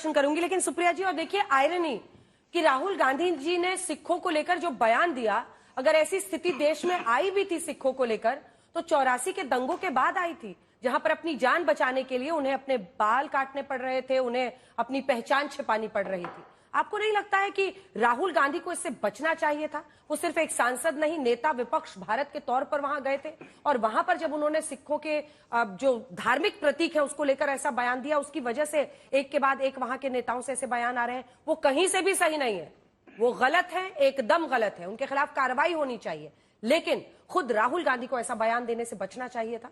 मार्गदर्शन करूंगी, लेकिन सुप्रिया जी, और देखिए आयरनी कि राहुल गांधी जी ने सिखों को लेकर जो बयान दिया, अगर ऐसी स्थिति देश में आई भी थी सिखों को लेकर तो 84 के दंगों के बाद आई थी, जहां पर अपनी जान बचाने के लिए उन्हें अपने बाल काटने पड़ रहे थे, उन्हें अपनी पहचान छिपानी पड़ रही थी। आपको नहीं लगता है कि राहुल गांधी को इससे बचना चाहिए था? वो सिर्फ एक सांसद नहीं, नेता विपक्ष भारत के तौर पर वहां गए थे, और वहां पर जब उन्होंने सिखों के जो धार्मिक प्रतीक है उसको लेकर ऐसा बयान दिया, उसकी वजह से एक के बाद एक वहां के नेताओं से ऐसे बयान आ रहे हैं, वो कहीं से भी सही नहीं है, वो गलत है, एकदम गलत है, उनके खिलाफ कार्रवाई होनी चाहिए। लेकिन खुद राहुल गांधी को ऐसा बयान देने से बचना चाहिए था।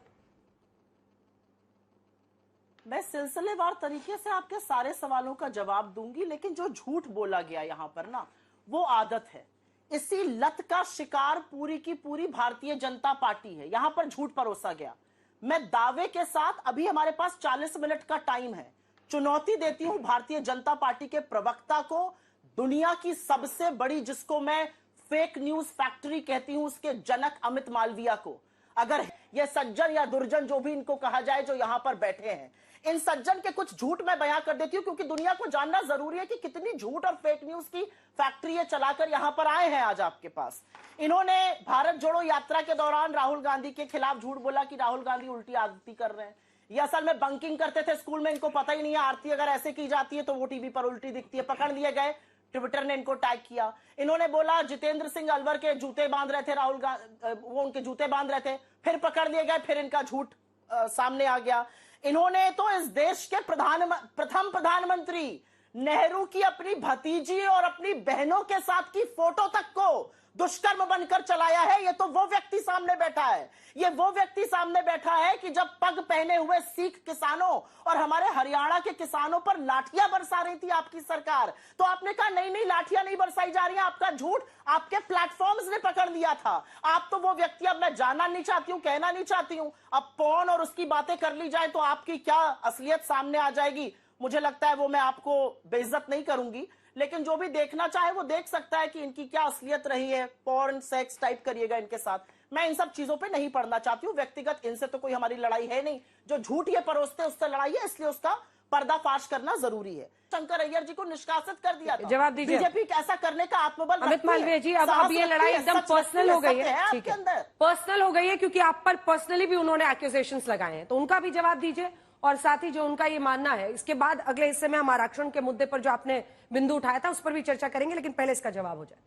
मैं सिलसिलेवार तरीके से आपके सारे सवालों का जवाब दूंगी, लेकिन जो झूठ बोला गया यहां पर ना, वो आदत है। इसी लत का शिकार पूरी की पूरी भारतीय जनता पार्टी है। यहां पर झूठ परोसा गया। मैं दावे के साथ, अभी हमारे पास 40 मिनट का टाइम है, चुनौती देती हूं भारतीय जनता पार्टी के प्रवक्ता को, दुनिया की सबसे बड़ी, जिसको मैं फेक न्यूज फैक्ट्री कहती हूं, उसके जनक अमित मालविया को। अगर ये सज्जन या दुर्जन जो भी इनको कहा जाए जो यहां पर बैठे हैं, इन सज्जन के कुछ झूठ मैं बयां कर देती हूं, क्योंकि दुनिया को जानना जरूरी है कि कितनी झूठ और फेक न्यूज की फैक्ट्री ये चलाकर यहां पर आए हैं आज आपके पास। इन्होंने भारत जोड़ो यात्रा के दौरान राहुल गांधी के खिलाफ झूठ बोला कि राहुल गांधी उल्टी आरती कर रहे हैं। ये असल में बंकिंग करते थे स्कूल में, इनको पता ही नहीं है आरती अगर ऐसे की जाती है तो वो टीवी पर उल्टी दिखती है। पकड़ लिए गए, ट्विटर ने इनको टैग किया। इन्होंने बोला जितेंद्र सिंह अलवर के जूते बांध रहे थे राहुल गांधी, वो उनके जूते बांध रहे थे, फिर पकड़ लिए गए, फिर इनका झूठ सामने आ गया। इन्होंने तो इस देश के प्रथम प्रधानमंत्री नेहरू की अपनी भतीजी और अपनी बहनों के साथ की फोटो तक को दुष्कर्म बनकर चलाया है। ये तो वो व्यक्ति सामने बैठा है, ये वो व्यक्ति सामने बैठा है कि जब पग पहने हुए सिख किसानों और हमारे हरियाणा के किसानों पर लाठियां बरसा रही थी आपकी सरकार, तो आपने कहा नहीं नहीं लाठियां नहीं बरसाई जा रही हैं, आपका झूठ आपके प्लेटफॉर्म्स ने पकड़ लिया था। आप तो वो व्यक्ति, अब मैं जानना नहीं चाहती हूं, कहना नहीं चाहती हूं, अब पौन और उसकी बातें कर ली जाए तो आपकी क्या असलियत सामने आ जाएगी, मुझे लगता है वो मैं आपको बेइज्जत नहीं करूंगी। लेकिन जो भी देखना चाहे वो देख सकता है कि इनकी क्या असलियत रही है। पॉर्न, सेक्स टाइप करिएगा इनके साथ। मैं इन सब चीजों पे नहीं पढ़ना चाहती हूँ, व्यक्तिगत इनसे तो कोई हमारी लड़ाई है नहीं। जो झूठ ये परोसते हैं उससे लड़ाई है, इसलिए उसका पर्दाफाश करना जरूरी है। शंकर अय्यर जी को निष्कासित कर दिया था, जवाब दीजिए। बीजेपी कैसा करने का आत्मबल अमित मालवीय जी, अब ये लड़ाई एकदम पर्सनल हो गई है, ठीक है, पर्सनल हो गई है, क्योंकि आप पर पर्सनली भी उन्होंने एक्यूजेशंस लगाए हैं, तो उनका भी जवाब दीजिए, और साथ ही जो उनका ये मानना है, इसके बाद अगले हिस्से में हम आरक्षण के मुद्दे पर जो आपने बिंदु उठाया था उस पर भी चर्चा करेंगे, लेकिन पहले इसका जवाब हो जाए।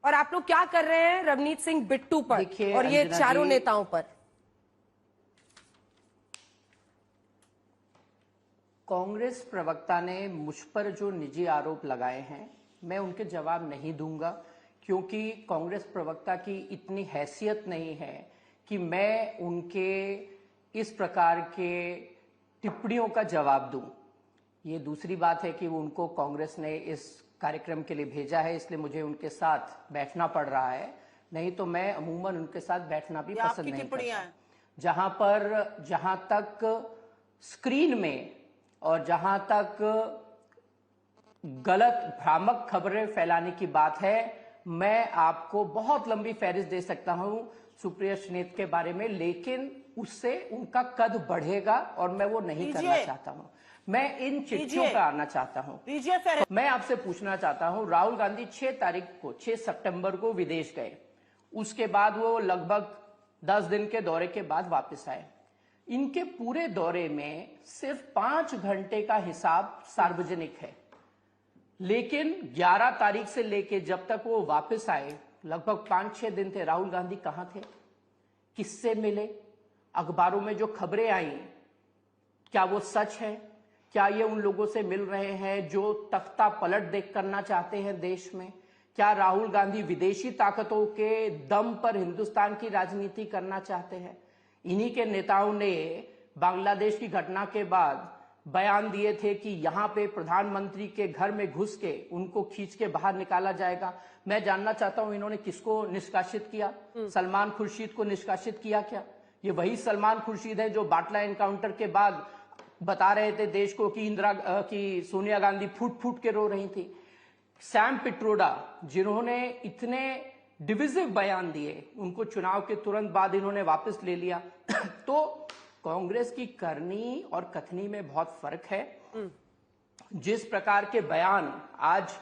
और आप लोग क्या कर रहे हैं रवनीत सिंह बिट्टू पर और ये चारों नेताओं पर? कांग्रेस प्रवक्ता ने मुझ पर जो निजी आरोप लगाए हैं, मैं उनके जवाब नहीं दूंगा, क्योंकि कांग्रेस प्रवक्ता की इतनी हैसियत नहीं है कि मैं उनके इस प्रकार के टिप्पणियों का जवाब दूं। ये दूसरी बात है कि उनको कांग्रेस ने इस कार्यक्रम के लिए भेजा है, इसलिए मुझे उनके साथ बैठना पड़ रहा है, नहीं तो मैं अमूमन उनके साथ बैठना भी पसंद नहीं करता। जहां तक स्क्रीन में और जहां तक गलत भ्रामक खबरें फैलाने की बात है, मैं आपको बहुत लंबी फहरिस्त दे सकता हूं सुप्रिया श्रीनेत के बारे में, लेकिन उससे उनका कद बढ़ेगा और मैं वो नहीं करना चाहता हूं। मैं इन चिट्ठियों पर आना चाहता हूं। मैं आपसे पूछना चाहता हूं, राहुल गांधी 6 सितंबर को विदेश गए, उसके बाद वो लगभग 10 दिन के दौरे के बाद वापस आए। इनके पूरे दौरे में सिर्फ 5 घंटे का हिसाब सार्वजनिक है, लेकिन 11 तारीख से लेके जब तक वो वापस आए लगभग 5-6 दिन थे। राहुल गांधी कहां थे, किससे मिले, अखबारों में जो खबरें आई क्या वो सच है? क्या ये उन लोगों से मिल रहे हैं जो तख्ता पलट देख करना चाहते हैं देश में? क्या राहुल गांधी विदेशी ताकतों के दम पर हिंदुस्तान की राजनीति करना चाहते हैं? इन्हीं के नेताओं ने बांग्लादेश की घटना के बाद बयान दिए थे कि यहां पे प्रधानमंत्री के घर में घुस के उनको खींच के बाहर निकाला जाएगा। मैं जानना चाहता हूं इन्होंने किसको निष्कासित किया? सलमान खुर्शीद को निष्कासित किया क्या? ये वही सलमान खुर्शीद है जो बाटला एनकाउंटर के बाद बता रहे थे देश को कि सोनिया गांधी फूट फूट के रो रही थी। सैम पिट्रोडा, जिन्होंने इतने डिविजिव बयान दिए, उनको चुनाव के तुरंत बाद इन्होंने वापस ले लिया। तो कांग्रेस की करनी और कथनी में बहुत फर्क है। जिस प्रकार के बयान आज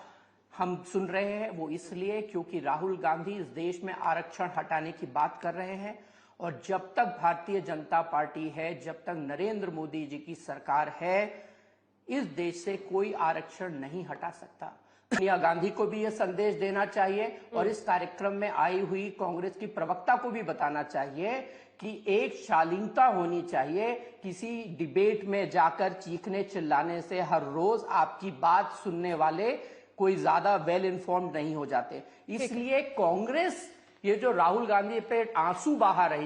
हम सुन रहे हैं वो इसलिए क्योंकि राहुल गांधी इस देश में आरक्षण हटाने की बात कर रहे हैं, और जब तक भारतीय जनता पार्टी है, जब तक नरेंद्र मोदी जी की सरकार है, इस देश से कोई आरक्षण नहीं हटा सकता। सोनिया गांधी को भी यह संदेश देना चाहिए और इस कार्यक्रम में आई हुई कांग्रेस की प्रवक्ता को भी बताना चाहिए कि एक शालीनता होनी चाहिए। किसी डिबेट में जाकर चीखने चिल्लाने से हर रोज आपकी बात सुनने वाले कोई ज्यादा वेल इन्फॉर्म्ड नहीं हो जाते। इसलिए कांग्रेस ये जो राहुल गांधी पे आंसू बहा रही